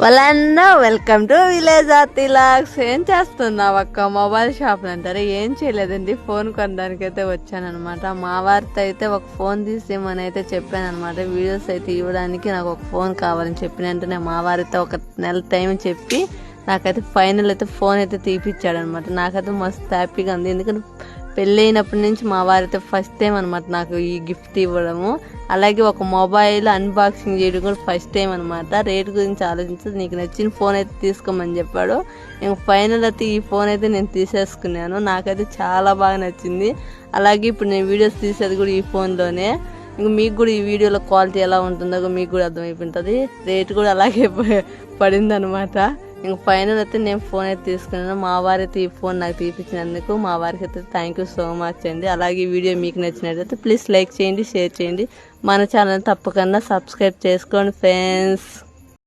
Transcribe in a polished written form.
వాళ్ళన్నా welcome to village ఆర్టిలాగ్స్. ఏం చేస్తున్నావు అక్క? మొబైల్ షాప్ అంటారు. ఏం చేయలేదండి, ఫోన్ కొనడానికి అయితే వచ్చానమాట. మా వారితో అయితే ఒక ఫోన్ తీసేమని అయితే చెప్పాను అనమాట. వీడియోస్ అయితే ఇవ్వడానికి నాకు ఒక ఫోన్ కావాలని చెప్పిన వెంటనే మా వారితో ఒక నెల టైం చెప్పి నాకైతే ఫైనల్ అయితే ఫోన్ అయితే తీపిచ్చాడు అనమాట. నాకైతే మస్తు హ్యాపీగా ఉంది, ఎందుకంటే పెళ్ళైనప్పటి నుంచి మా వారైతే ఫస్ట్ టైం అనమాట నాకు ఈ గిఫ్ట్ ఇవ్వడము. అలాగే ఒక మొబైల్ అన్బాక్సింగ్ చేయడం కూడా ఫస్ట్ టైం అనమాట. రేట్ గురించి ఆలోచించి నీకు నచ్చిన ఫోన్ అయితే తీసుకోమని చెప్పాడు. ఇంక ఫైనల్ అయితే ఈ ఫోన్ అయితే నేను తీసేసుకున్నాను. నాకైతే చాలా బాగా నచ్చింది. అలాగే ఇప్పుడు నేను వీడియోస్ తీసేది కూడా ఈ ఫోన్లోనే. ఇంక మీకు కూడా ఈ వీడియోలో క్వాలిటీ ఎలా ఉంటుందో మీకు కూడా అర్థమైపోతుంది. రేట్ కూడా అలాగే పడింది అనమాట. ఇంక ఫైనల్ అయితే నేను ఫోన్ అయితే తీసుకున్నాను. మా వారైతే ఈ ఫోన్ నాకు తీపించినందుకు మా వారికి అయితే థ్యాంక్ యూ సో మచ్ అండి. అలాగే ఈ వీడియో మీకు నచ్చినట్లయితే ప్లీజ్ లైక్ చేయండి, షేర్ చేయండి. మన ఛానల్ తప్పకుండా సబ్స్క్రైబ్ చేసుకోండి ఫ్రెండ్స్.